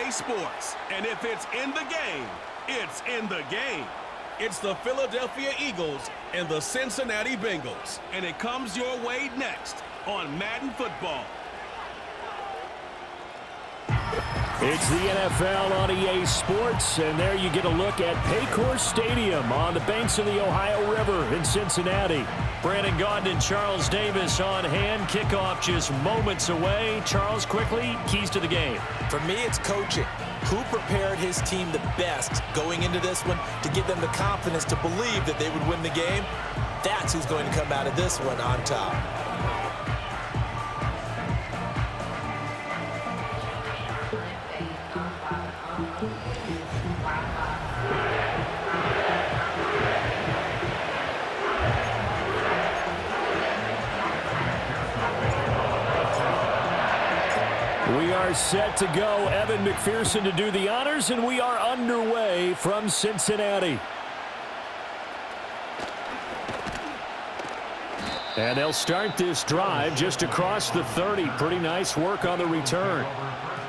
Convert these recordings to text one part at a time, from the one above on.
EA Sports. And if it's in the game, it's in the game. It's the Philadelphia Eagles and the Cincinnati Bengals. And it comes your way next on Madden Football. It's the NFL on EA Sports, and there you get a look at Paycor Stadium on the banks of the Ohio River in Cincinnati. Brandon Gaudin and Charles Davis on hand. Kickoff just moments away. Charles, quickly, keys to the game. For me, it's coaching. Who prepared his team the best going into this one to give them the confidence to believe that they would win the game? That's who's going to come out of this one on top. We are set to go. Evan McPherson to do the honors, and we are underway from Cincinnati. And they'll start this drive just across the 30. Pretty nice work on the return.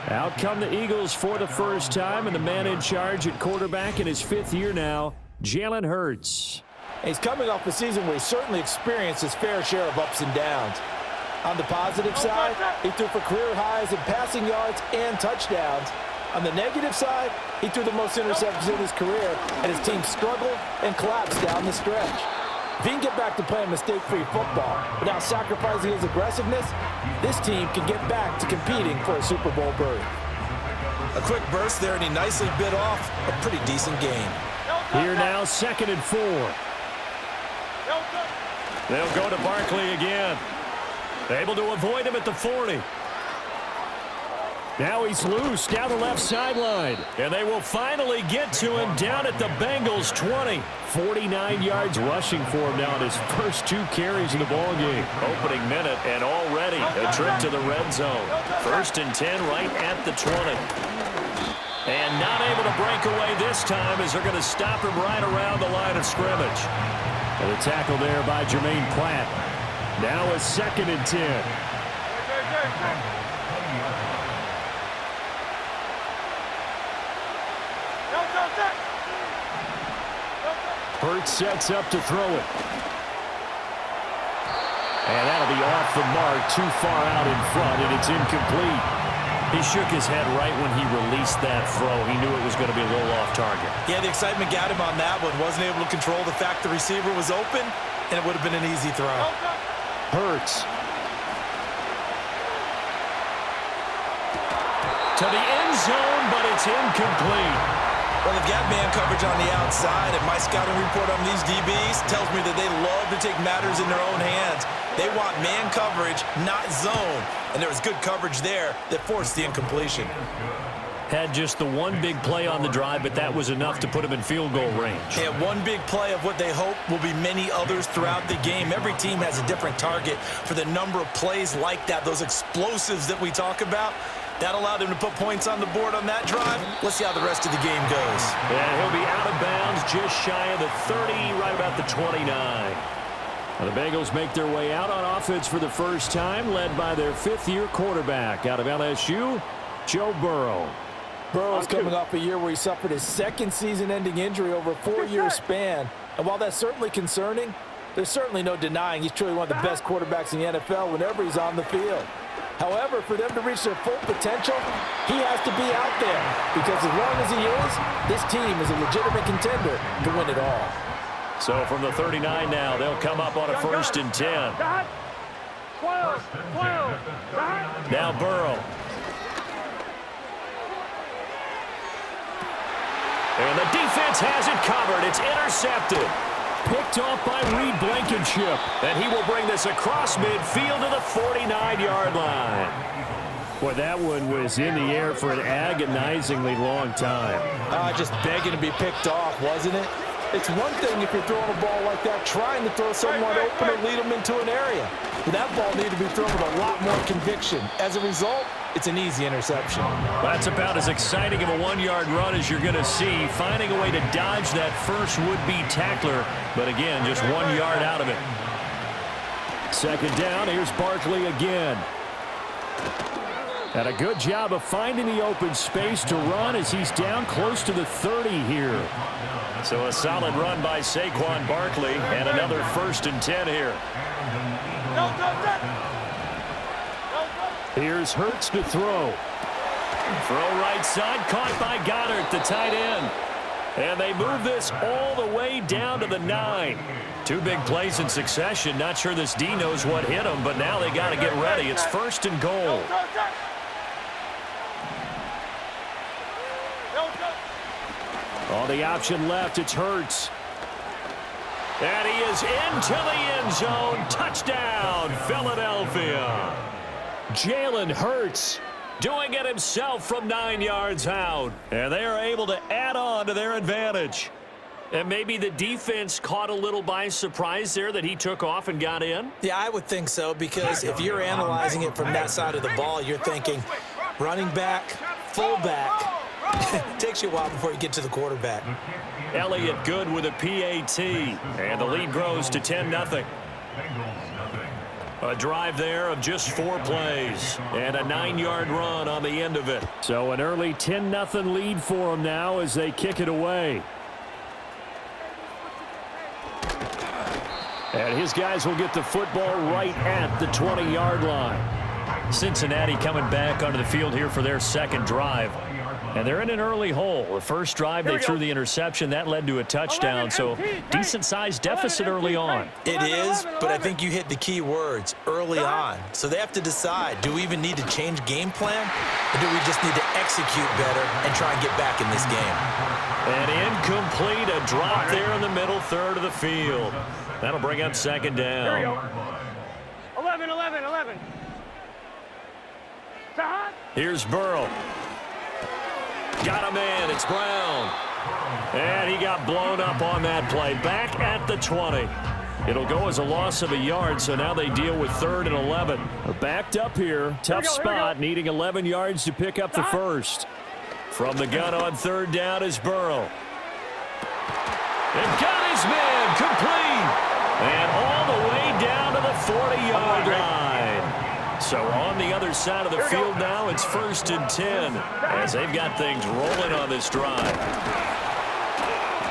Out come the Eagles for the first time, and the man in charge at quarterback in his 5th year now, Jalen Hurts. He's coming off a season where he certainly experienced his fair share of ups and downs. On the positive side, he threw for career highs in passing yards and touchdowns. On the negative side, he threw the most interceptions in his career, and his team struggled and collapsed down the stretch. If he can get back to playing mistake-free football without sacrificing his aggressiveness, this team can get back to competing for a Super Bowl berth. A quick burst there, and he nicely bit off a pretty decent game. Here now, 2nd and 4. They'll go to Barkley again. Able to avoid him at the 40. Now he's loose down the left sideline. And they will finally get to him down at the Bengals 20. 49 yards rushing for him now in his first 2 carries in the ballgame. Opening minute and already a trip to the red zone. 1st and 10 right at the 20. And not able to break away this time as they're going to stop him right around the line of scrimmage. And a tackle there by Jermaine Pratt. Now a 2nd and 10. Hurts sets up to throw it. And that'll be off the mark, too far out in front, and it's incomplete. He shook his head right when he released that throw. He knew it was going to be a little off target. Yeah, the excitement got him on that one. Wasn't able to control the fact the receiver was open, and it would have been an easy throw. Hurts. To the end zone, but it's incomplete. Well, they've got man coverage on the outside, and my scouting report on these DBs tells me that they love to take matters in their own hands. They want man coverage, not zone. And there was good coverage there that forced the incompletion. Had just the one big play on the drive, but that was enough to put him in field goal range. And one big play of what they hope will be many others throughout the game. Every team has a different target for the number of plays like that, those explosives that we talk about. That allowed him to put points on the board on that drive. Let's see how the rest of the game goes. And he'll be out of bounds just shy of the 30, right about the 29. Well, the Bengals make their way out on offense for the first time, led by their 5th-year quarterback out of LSU, Joe Burrow. Burrow's coming off a year where he suffered his 2nd season-ending injury over a 4-year span. And while that's certainly concerning, there's certainly no denying he's truly one of the best quarterbacks in the NFL whenever he's on the field. However, for them to reach their full potential, he has to be out there. Because as long as he is, this team is a legitimate contender to win it all. So from the 39 now, they'll come up on a 1st and 10. Now Burrow. And the defense has it covered. It's intercepted. Picked off by Reed Blankenship. And he will bring this across midfield to the 49-yard line. Boy, that one was in the air for an agonizingly long time. Just begging to be picked off, wasn't it? It's one thing if you're throwing a ball like that, trying to throw someone open or lead them into an area. But that ball needed to be thrown with a lot more conviction. As a result, it's an easy interception. That's about as exciting of a 1-yard run as you're going to see, finding a way to dodge that first would-be tackler, but again, just 1 yard out of it. 2nd down, here's Barkley again. And a good job of finding the open space to run as he's down close to the 30 here. So a solid run by Saquon Barkley and another 1st and 10 here. Here's Hurts to throw. Throw right side, caught by Goddard, the tight end. And they move this all the way down to the 9. 2 big plays in succession. Not sure this D knows what hit him, but now they got to get ready. It's 1st and goal. On the option left, it's Hurts. And he is into the end zone. Touchdown, Philadelphia. Jalen Hurts doing it himself from 9 yards out. And they are able to add on to their advantage. And maybe the defense caught a little by surprise there that he took off and got in? Yeah, I would think so, because if you're analyzing it from that side of the ball, you're thinking running back, fullback. It takes you a while before you get to the quarterback. Elliott good with a PAT. And the lead grows to 10-0. A drive there of just 4 plays. And a 9-yard run on the end of it. So an early 10-0 lead for them now as they kick it away. And his guys will get the football right at the 20-yard line. Cincinnati coming back onto the field here for their 2nd drive. And they're in an early hole. The first drive, they threw the interception. That led to a touchdown, so decent-sized deficit early on. It is, but I think you hit the key words, early on. So they have to decide, do we even need to change game plan, or do we just need to execute better and try and get back in this game? And incomplete, a drop there in the middle third of the field. That'll bring up 2nd down. Here we go. 11. Here's Burrow. Got him in. It's Brown. And he got blown up on that play. Back at the 20. It'll go as a loss of a yard, so now they deal with 3rd and 11. Backed up here. Tough spot, needing 11 yards to pick up the first. From the gun on 3rd down is Burrow. And got his man complete. And all the way down to the 40-yard line. So on the other side of the field now, it's 1st and 10 as they've got things rolling on this drive.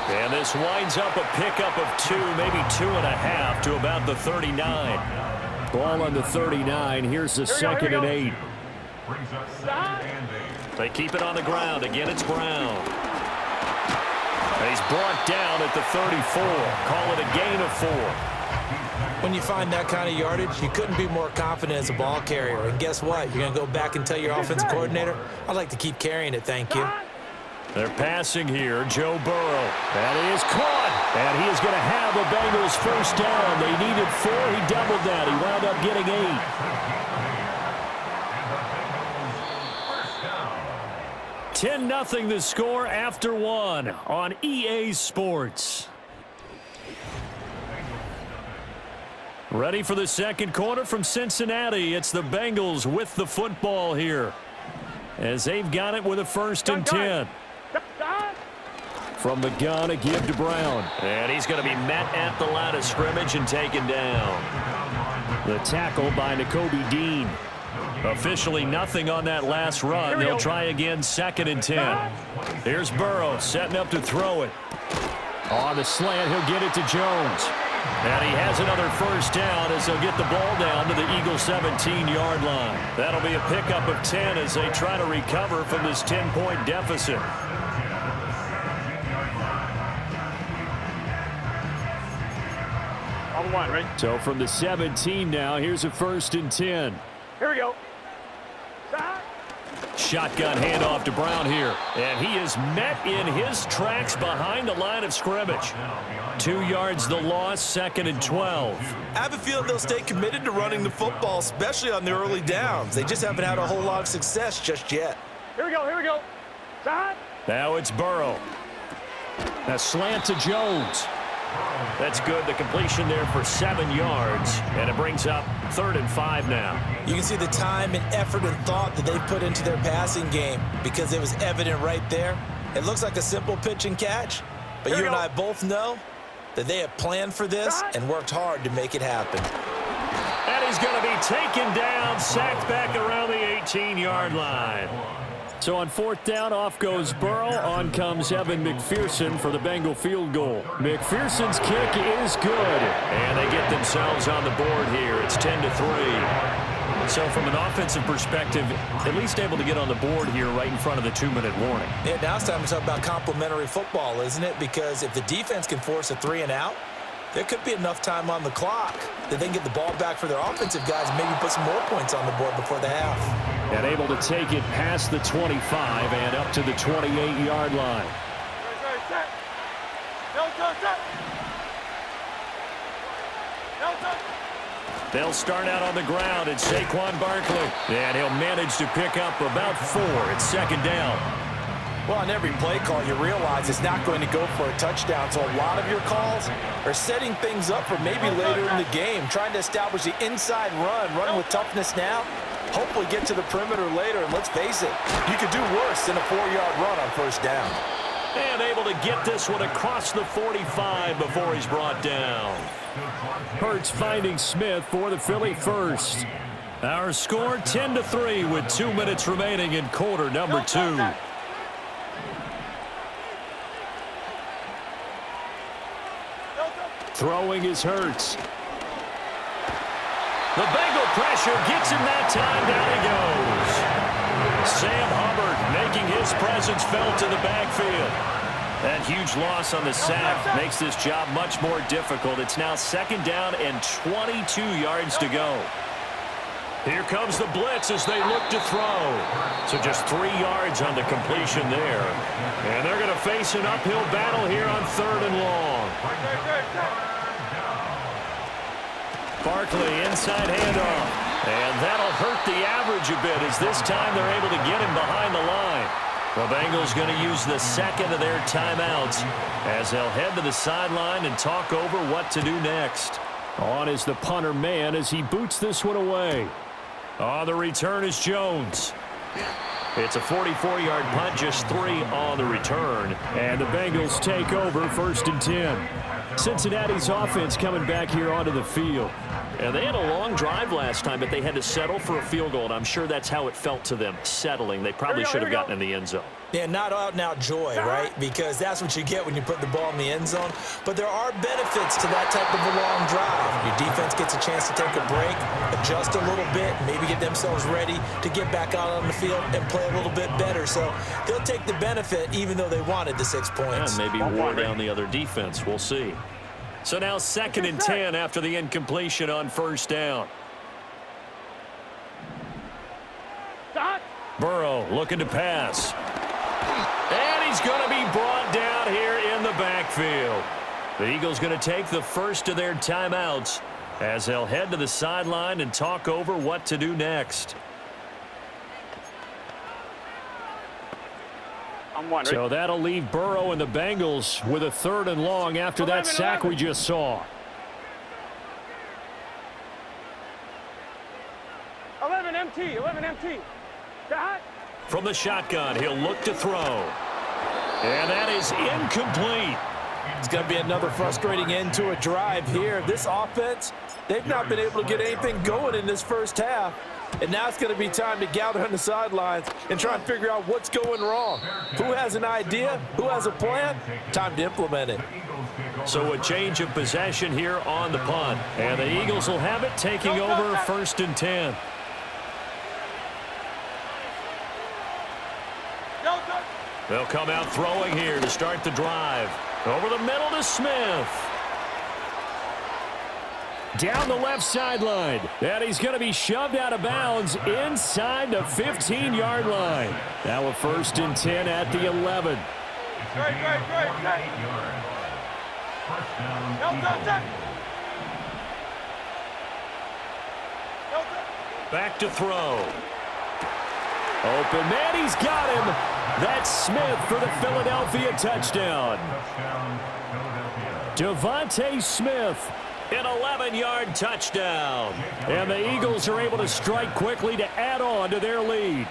And this winds up a pickup of 2, maybe 2.5 to about the 39. Ball on the 39. Here's the 2nd and 8. They keep it on the ground. Again, it's Brown. And he's brought down at the 34. Call it a gain of 4. When you find that kind of yardage, you couldn't be more confident as a ball carrier. And guess what? You're going to go back and tell your offensive coordinator, I'd like to keep carrying it, thank you. They're passing here. Joe Burrow. That is caught. And he is going to have the Bengals 1st down. They needed 4. He doubled that. He wound up getting 8. 10-0 the score after 1 on EA Sports. Ready for the 2nd quarter from Cincinnati. It's the Bengals with the football here as they've got it with a 1st and 10. From the gun, a give to Brown. And he's going to be met at the line of scrimmage and taken down. The tackle by Nakobe Dean. Officially nothing on that last run. They'll try again 2nd and 10. Here's Burrow setting up to throw it. On the slant, he'll get it to Jones. And he has another 1st down as they'll get the ball down to the Eagles' 17-yard line. That'll be a pickup of 10 as they try to recover from this 10-point deficit. On the line, right? So from the 17 now, here's a 1st and 10. Here we go. Shotgun handoff to Brown here. And he is met in his tracks behind the line of scrimmage. 2 yards the loss, 2nd and 12. I have a feeling they'll stay committed to running the football, especially on the early downs. They just haven't had a whole lot of success just yet. Here we go. Now it's Burrow. A slant to Jones. That's good. The completion there for 7 yards. And it brings up 3rd and 5 now. You can see the time and effort and thought that they've put into their passing game because it was evident right there. It looks like a simple pitch and catch, but you and I both know that they have planned for this and worked hard to make it happen. And he's going to be taken down, sacked back around the 18-yard line. So on fourth down, off goes Burrow. On comes Evan McPherson for the Bengal field goal. McPherson's kick is good. And they get themselves on the board here. It's 10-3. So from an offensive perspective, at least able to get on the board here right in front of the 2-minute warning. Yeah, now it's time to talk about complementary football, isn't it? Because if the defense can force a 3-and-out, there could be enough time on the clock that they can get the ball back for their offensive guys and maybe put some more points on the board before the half. And able to take it past the 25 and up to the 28-yard line. They'll start out on the ground. It's Saquon Barkley. And he'll manage to pick up about 4. It's second down. Well, on every play call, you realize it's not going to go for a touchdown. So a lot of your calls are setting things up for maybe later in the game, trying to establish the inside run with toughness now, hopefully get to the perimeter later. And let's face it, you could do worse than a 4-yard run on first down. And able to get this one across the 45 before he's brought down. Hurts finding Smith for the Philly first. Our score 10-3 with 2 minutes remaining in quarter number 2. Throwing is Hurts. The Bengal pressure gets him that time. Down he goes. Sam Hubbard making his presence felt in the backfield. That huge loss on the sack makes this job much more difficult. It's now second down and 22 yards to go. Here comes the blitz as they look to throw. So just 3 yards on the completion there. And they're going to face an uphill battle here on 3rd and long. Barkley inside handoff. And that'll hurt the average a bit as this time they're able to get him behind the line. The Bengals going to use the second of their timeouts as they'll head to the sideline and talk over what to do next. On is the punter man as he boots this one away. On the return is Jones. It's a 44-yard punt, just 3 on the return. And the Bengals take over 1st and 10. Cincinnati's offense coming back here onto the field. And they had a long drive last time, but they had to settle for a field goal, and I'm sure that's how it felt to them, settling. They probably should have gotten in the end zone. Yeah, not out-and-out joy, right? Because that's what you get when you put the ball in the end zone. But there are benefits to that type of a long drive. Your defense gets a chance to take a break, adjust a little bit, maybe get themselves ready to get back out on the field and play a little bit better. So they'll take the benefit even though they wanted the 6 points. Yeah, maybe wore down the other defense. We'll see. So now 2nd and 10 after the incompletion on 1st down. Burrow looking to pass. And he's going to be brought down here in the backfield. The Eagles going to take the first of their timeouts as they'll head to the sideline and talk over what to do next. So that'll leave Burrow and the Bengals with a 3rd and long after that sack we just saw. 11 MT, 11 MT. From the shotgun, he'll look to throw. And that is incomplete. It's going to be another frustrating end to a drive here. This offense, they've not been able to get anything going in this first half. And now it's going to be time to gather on the sidelines and try and figure out what's going wrong. Who has an idea? Who has a plan? Time to implement it. So a change of possession here on the punt. And the Eagles will have it, taking over 1st and 10. They'll come out throwing here to start the drive. Over the middle to Smith. Down the left sideline. And he's going to be shoved out of bounds inside the 15-yard line. Now a 1st and 10 at the 11. Back to throw. Open man, he's got him. That's Smith for the Philadelphia touchdown. Devontae Smith, an 11-yard touchdown. And the Eagles are able to strike quickly to add on to their lead.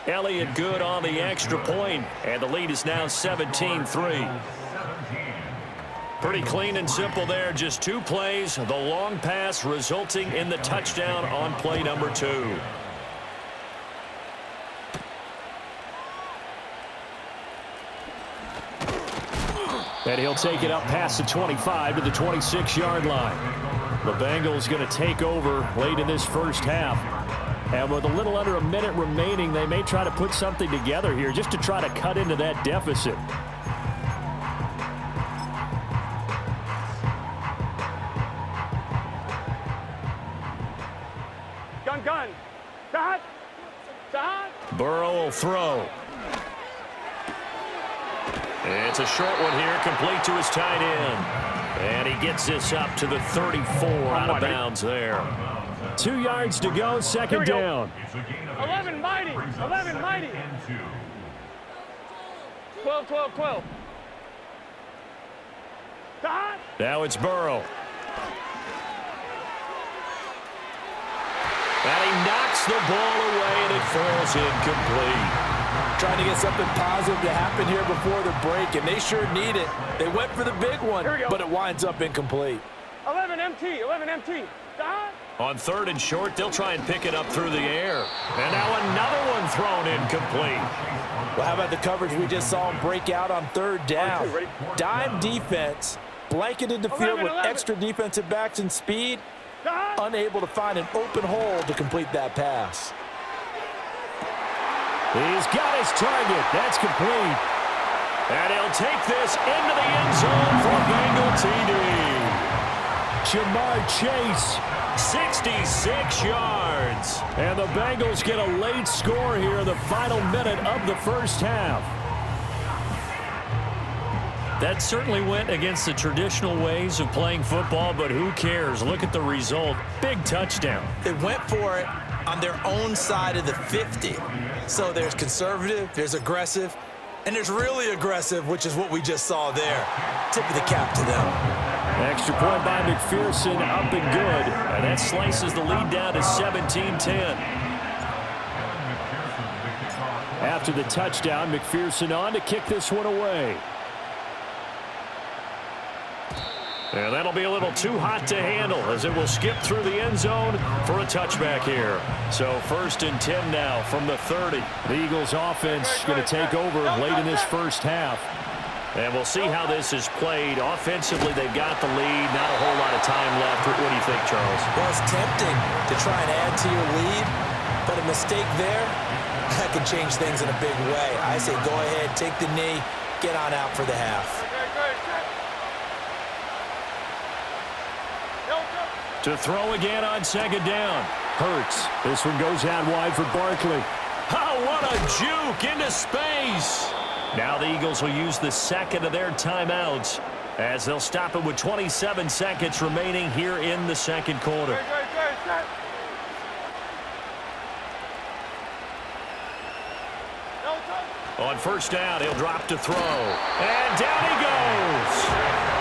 Elliott good on the extra point, and the lead is now 17-3. Pretty clean and simple there. Just 2 plays. The long pass resulting in the touchdown on play number 2. And he'll take it up past the 25 to the 26-yard line. The Bengals going to take over late in this first half. And with a little under a minute remaining, they may try to put something together here just to try to cut into that deficit. Gun. Shot. Burrow will throw. It's a short one here, complete to his tight end. And he gets this up to the 34 out of bounds there. 2 yards to go, second down. 11 mighty. 12. Shot. Now it's Burrow. And he knocks the ball away, and it falls incomplete. Trying to get something positive to happen here before the break, and they sure need it. They went for the big one, but it winds up incomplete. 11 MT. Shot. On 3rd and short, they'll try and pick it up through the air. And now another one thrown incomplete. Well, how about the coverage we just saw him break out on 3rd down? Dime defense, blanketed the field with extra defensive backs and speed, unable to find an open hole to complete that pass. He's got his target. That's complete. And he'll take this into the end zone for Bengal TD. Jamar Chase, 66 yards. And the Bengals get a late score here in the final minute of the first half. That certainly went against the traditional ways of playing football, but who cares? Look at the result. Big touchdown. They went for it on their own side of the 50. So there's conservative, there's aggressive, and there's really aggressive, which is what we just saw there. Tip of the cap to them. Extra point by McPherson, up and good. And that slices the lead down to 17-10. After the touchdown, McPherson on to kick this one away. And that'll be a little too hot to handle as it will skip through the end zone for a touchback here. So 1st and 10 now from the 30. The Eagles offense going to take over late in this first half. And we'll see how this is played. Offensively, they've got the lead. Not a whole lot of time left. What do you think, Charles? Well, it's tempting to try and add to your lead, but a mistake there, that can change things in a big way. I say go ahead, take the knee, get on out for the half. To throw again on 2nd down. Hurts. This one goes out wide for Barkley. Oh, what a juke into space. Now the Eagles will use the 2nd of their timeouts as they'll stop it with 27 seconds remaining here in the 2nd quarter. On 1st down, he'll drop to throw. And down he goes.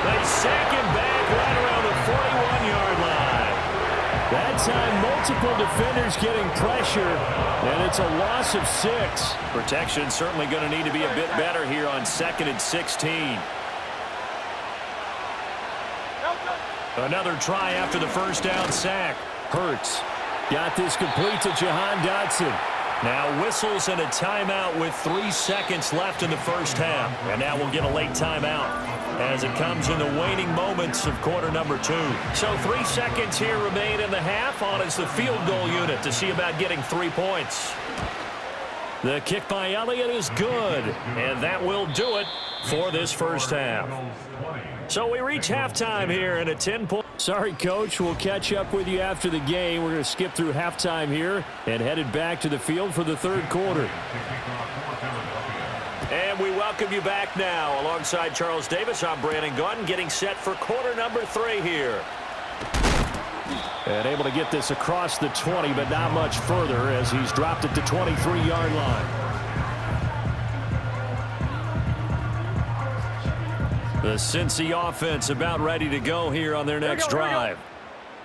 They sack him back right around the 41-yard line. That time, multiple defenders getting pressure, and it's a loss of 6. Protection certainly going to need to be a bit better here on 2nd and 16. Another try after the 1st down sack. Hurts got this complete to Jahan Dotson. Now whistles and a timeout with 3 seconds left in the first half. And now we'll get a late timeout as it comes in the waning moments of quarter number 2. So 3 seconds here remain in the half. On is the field goal unit to see about getting 3 points. The kick by Elliott is good, and that will do it for this first half. So we reach halftime here in a 10-point. Sorry, Coach. We'll catch up with you after the game. We're going to skip through halftime here and headed back to the field for the 3rd quarter. And we welcome you back now. Alongside Charles Davis, I'm Brandon Gunn, getting set for quarter number 3 here. And able to get this across the 20, but not much further as he's dropped it to 23-yard line. The Cincy offense about ready to go here on their next drive.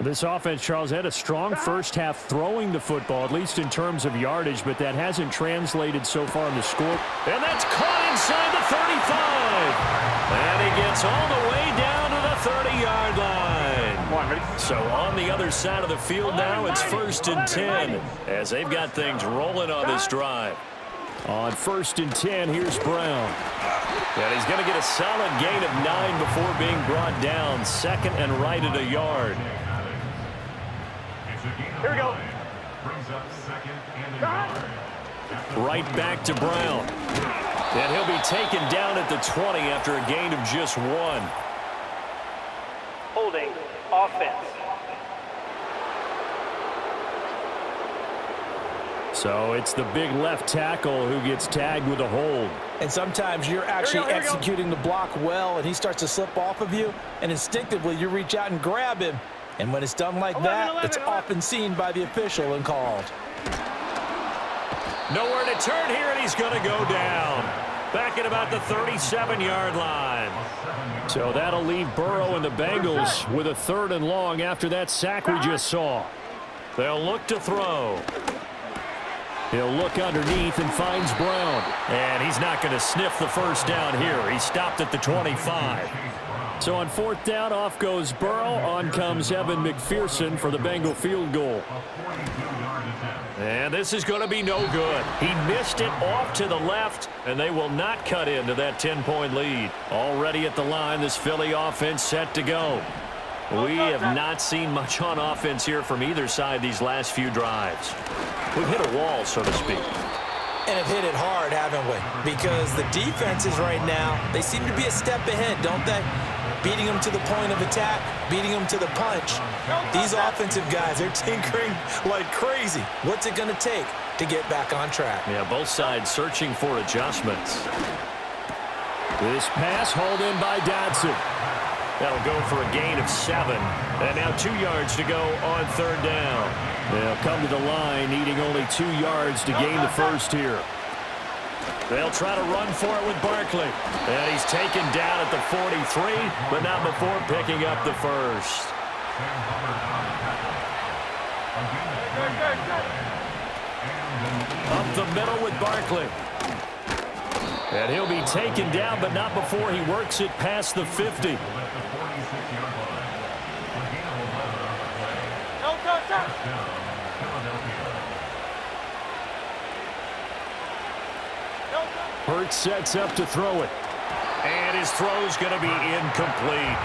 This offense, Charles, had a strong first half throwing the football, at least in terms of yardage, but that hasn't translated so far in the score. And that's caught inside the 35. And he gets all the way down to the 30-yard line. So on the other side of the field now, it's 1st and 10 as they've got things rolling on this drive. On 1st and 10, here's Brown. And he's going to get a solid gain of 9 before being brought down. 2nd and right at a yard. Here we go. Right back to Brown. And he'll be taken down at the 20 after a gain of just 1. Holding offense. So it's the big left tackle who gets tagged with a hold. And sometimes you're actually Here we go. executing the block well, and he starts to slip off of you, and instinctively you reach out and grab him. And when it's done like 11, that, 11, it's 11. often seen by the official and called. Nowhere to turn here, and he's going to go down. Back at about the 37-yard line. So that'll leave Burrow and the Bengals with a 3rd and long after that sack we just saw. They'll look to throw. He'll look underneath and finds Brown. And he's not going to sniff the first down here. He stopped at the 25. So on 4th down, off goes Burrow. On comes Evan McPherson for the Bengal field goal. And this is going to be no good. He missed it off to the left, and they will not cut into that 10-point lead. Already at the line, this Philly offense set to go. We have not seen much on offense here from either side these last few drives. We've hit a wall, so to speak. And have hit it hard, haven't we? Because the defenses right now, they seem to be a step ahead, don't they? Beating them to the point of attack, beating them to the punch. These offensive guys are tinkering like crazy. What's it going to take to get back on track? Yeah, both sides searching for adjustments. This pass hauled in by Dodson. That'll go for a gain of 7. And now 2 yards to go on 3rd down. They'll come to the line, needing only 2 yards to gain the first here. They'll try to run for it with Barkley. And he's taken down at the 43, but not before picking up the first. Up the middle with Barkley. And he'll be taken down, but not before he works it past the 50. Hurts sets up to throw it. And his throw's going to be incomplete.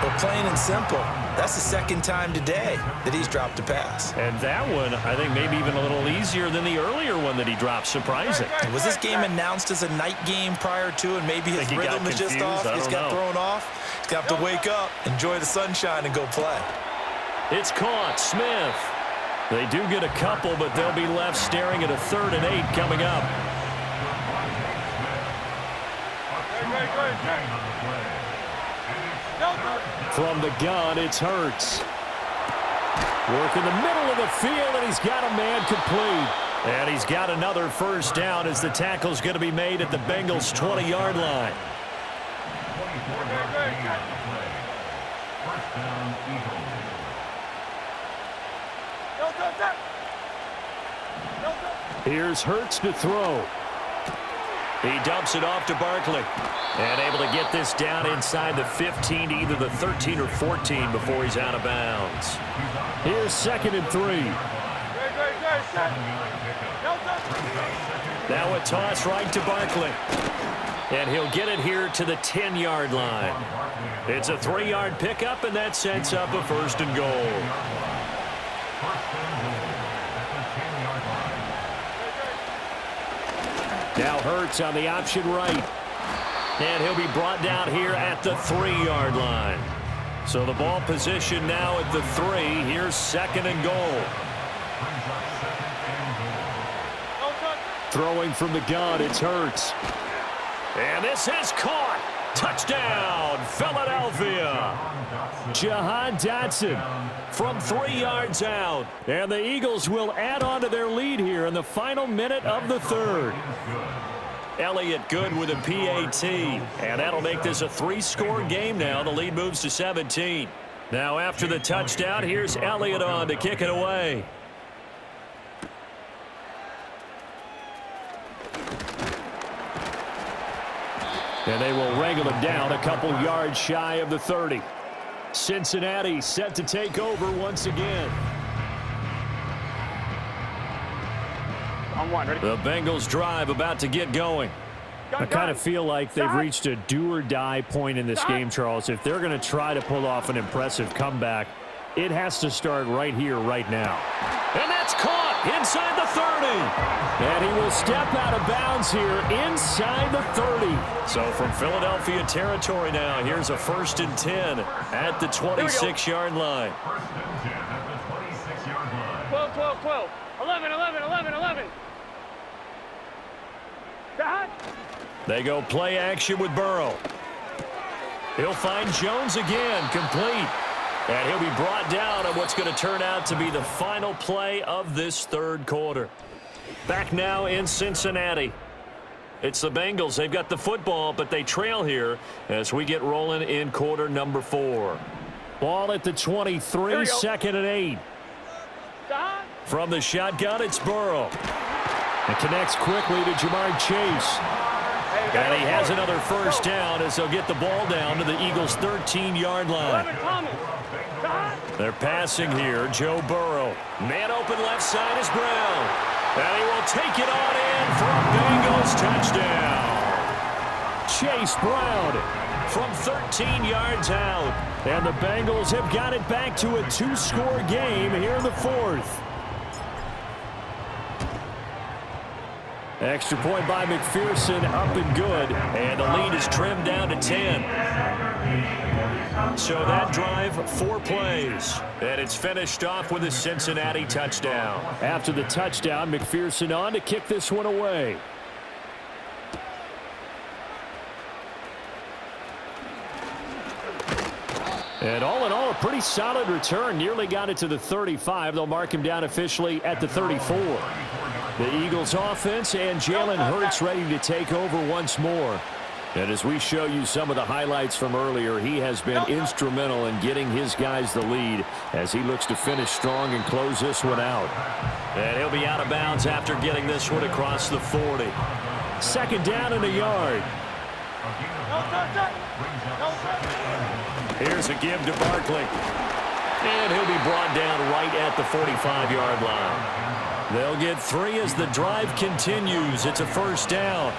But plain and simple, that's the 2nd time today that he's dropped a pass. And that one, I think, maybe even a little easier than the earlier one that he dropped. Surprising. Was this game announced as a night game prior to, and maybe his rhythm is just off? He's got thrown off. He's got to wake up, enjoy the sunshine, and go play. It's caught. Smith. They do get a couple, but they'll be left staring at a 3rd and 8 coming up. From the gun, it's Hurts. Work in the middle of the field, and he's got a man complete. And he's got another first down as the tackle's going to be made at the Bengals' 20-yard line. Here's Hurts to throw. He dumps it off to Barkley. And able to get this down inside the 15 to either the 13 or 14 before he's out of bounds. Here's 2nd and 3. Now a toss right to Barkley. And he'll get it here to the 10-yard line. It's a 3-yard pickup, and that sets up a 1st and goal. Now Hurts on the option right. And he'll be brought down here at the 3-yard line. So the ball position now at the 3. Here's 2nd and goal. Throwing from the gun, it's Hurts. And this is caught. Touchdown, Philadelphia. Jahan Dotson from 3 yards out. And the Eagles will add on to their lead here in the final minute of the 3rd. Elliott good with a PAT. And that'll make this a 3-score game now. The lead moves to 17. Now after the touchdown, here's Elliott on to kick it away. And they will wrangle him down a couple yards shy of the 30. Cincinnati set to take over once again. On one, ready? The Bengals drive about to get going. I kind of feel like they've reached a do-or-die point in this game, Charles. If they're going to try to pull off an impressive comeback, it has to start right here, right now. And that's caught inside the 30. And he will step out of bounds here inside the 30. So from Philadelphia territory now, here's a 1st and 10 at the 26-yard line. 12, 12, 12. 11, 11, 11, 11. They go play action with Burrow. He'll find Jones again, complete. And he'll be brought down on what's going to turn out to be the final play of this third quarter. Back now in Cincinnati. It's the Bengals. They've got the football, but they trail here as we get rolling in quarter number 4. Ball at the 23, 2nd and 8. From the shotgun, it's Burrow. It connects quickly to Jamar Chase. And he has another first down as they'll get the ball down to the Eagles' 13-yard line. They're passing here. Joe Burrow. Man open left side is Brown. And he will take it on in for a Bengals touchdown. Chase Brown from 13 yards out. And the Bengals have got it back to a 2-score game here in the 4th. Extra point by McPherson, up and good. And the lead is trimmed down to 10. So that drive, 4 plays. And it's finished off with a Cincinnati touchdown. After the touchdown, McPherson on to kick this one away. And all in all, a pretty solid return. Nearly got it to the 35. They'll mark him down officially at the 34. The Eagles offense and Jalen Hurts ready to take over once more. And as we show you some of the highlights from earlier, he has been instrumental in getting his guys the lead as he looks to finish strong and close this one out. And he'll be out of bounds after getting this one across the 40. 2nd down and a yard. Here's a give to Barkley. And he'll be brought down right at the 45-yard line. They'll get 3 as the drive continues. It's a first down.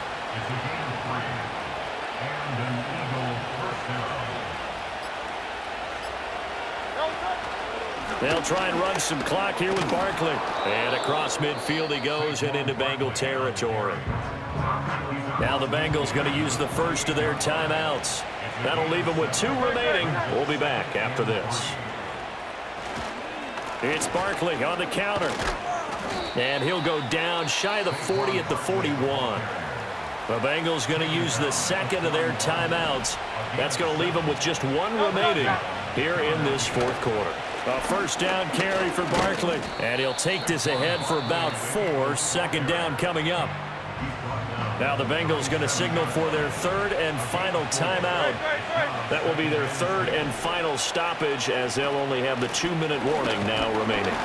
They'll try and run some clock here with Barkley. And across midfield he goes and into Bengal territory. Now the Bengals going to use the first of their timeouts. That'll leave them with 2 remaining. We'll be back after this. It's Barkley on the counter. And he'll go down shy of the 40 at the 41. The Bengals going to use the 2nd of their timeouts. That's going to leave them with just 1 remaining here in this 4th quarter. A first down carry for Barkley. And he'll take this ahead for about 4. 2nd down coming up. Now the Bengals going to signal for their 3rd and final timeout. That will be their 3rd and final stoppage as they'll only have the 2-minute warning now remaining.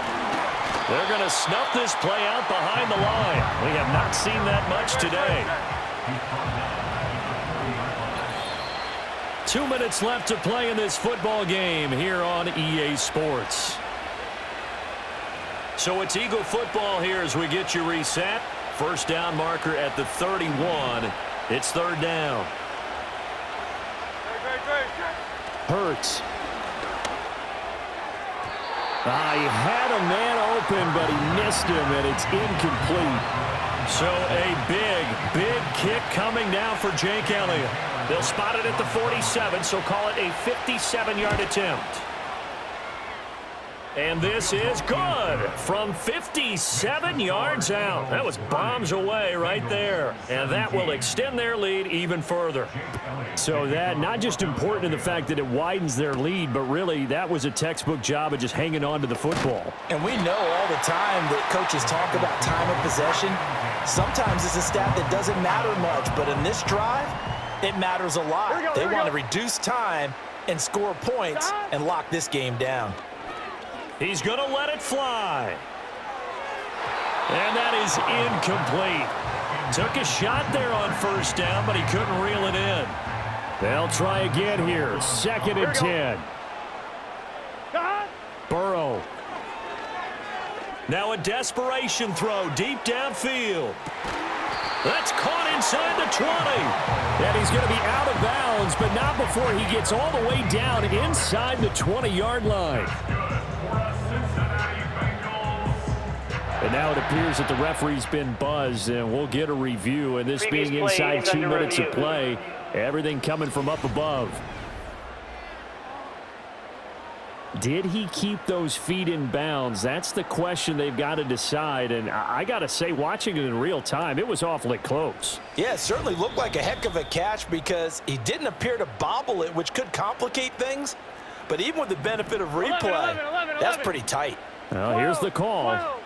They're going to snuff this play out behind the line. We have not seen that much today. 2 minutes left to play in this football game here on EA Sports. So it's Eagle football here as we get you reset. First down marker at the 31. It's 3rd down. Hurts. He had a man open, but he missed him, and it's incomplete. So a big kick coming now for Jake Elliott. They'll spot it at the 47, so call it a 57-yard attempt. And this is good from 57 yards out. That was bombs away right there. And that will extend their lead even further. So that not just important in the fact that it widens their lead, but really that was a textbook job of just hanging on to the football. And we know all the time that coaches talk about time of possession. Sometimes it's a stat that doesn't matter much, but in this drive, it matters a lot. They want to reduce time and score points and lock this game down. He's going to let it fly. And that is incomplete. Took a shot there on first down, but he couldn't reel it in. They'll try again here. 2nd and 10. Burrow. Now a desperation throw deep downfield. That's caught inside the 20. And he's going to be out of bounds, but not before he gets all the way down inside the 20-yard line. And now it appears that the referee's been buzzed, and we'll get a review. And this being inside 2 minutes of play, everything coming from up above. Did he keep those feet in bounds? That's the question they've got to decide. And I got to say, watching it in real time, it was awfully close. Yeah, it certainly looked like a heck of a catch because he didn't appear to bobble it, which could complicate things. But even with the benefit of replay, that's pretty tight. Well, here's the call.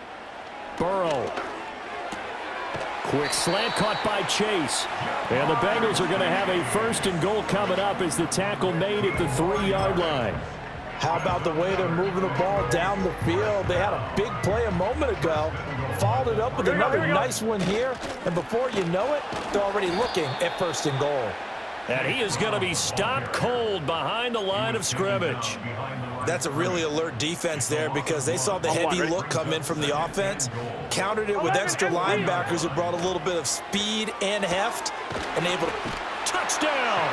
Burrow. Quick slant caught by Chase. And the Bengals are going to have a 1st and goal coming up as the tackle made at the 3-yard line. How about the way they're moving the ball down the field? They had a big play a moment ago. Followed it up with another nice one here. And before you know it, they're already looking at 1st and goal. And he is going to be stopped cold behind the line of scrimmage. That's a really alert defense there because they saw the heavy look come in from the offense, countered it with extra linebackers who brought a little bit of speed and heft, and able to... Touchdown!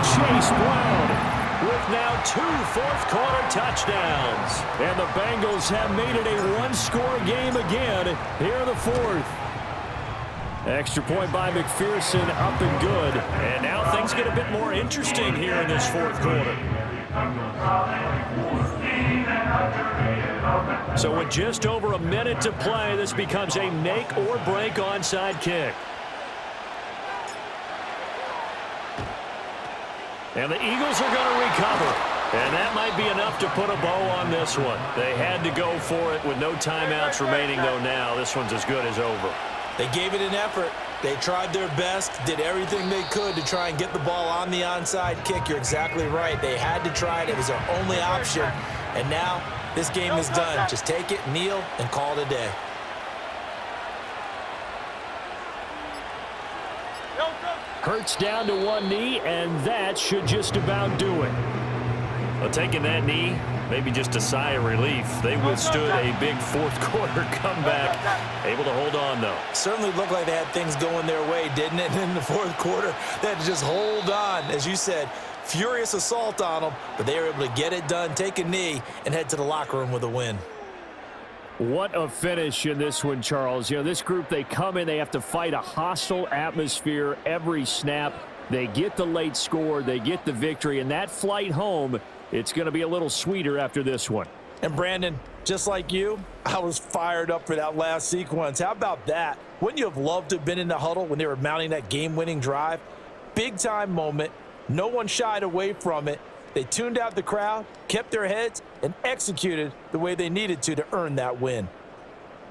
Chase Brown with now 2 fourth-quarter touchdowns. And the Bengals have made it a 1-score game again here in the 4th. Extra point by McPherson, up and good. And now things get a bit more interesting here in this 4th quarter. So with just over a minute to play, this becomes a make-or-break onside kick. And the Eagles are going to recover. And that might be enough to put a bow on this one. They had to go for it with no timeouts remaining, though now. This one's as good as over. They gave it an effort. They tried their best, did everything they could to try and get the ball on the onside kick. You're exactly right. They had to try it. It was their only option. And now this game is done. Just take it, kneel, and call it a day. Hurts down to one knee, and that should just about do it. Well, taking that knee, maybe just a sigh of relief. They withstood a big 4th quarter comeback. Able to hold on, though. Certainly looked like they had things going their way, didn't it? In the 4th quarter, they had to just hold on. As you said, furious assault on them, but they were able to get it done, take a knee, and head to the locker room with a win. What a finish in this one, Charles. You know, this group, they come in, they have to fight a hostile atmosphere every snap. They get the late score, they get the victory, and that flight home, it's going to be a little sweeter after this one. And Brandon, just like you, I was fired up for that last sequence. How about that? Wouldn't you have loved to have been in the huddle when they were mounting that game-winning drive? Big-time moment. No one shied away from it. They tuned out the crowd, kept their heads, and executed the way they needed to earn that win.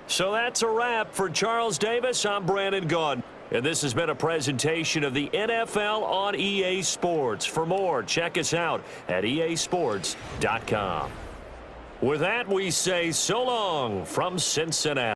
So that's a wrap for Charles Davis. I'm Brandon Gaudin. And this has been a presentation of the NFL on EA Sports. For more, check us out at easports.com. With that, we say so long from Cincinnati.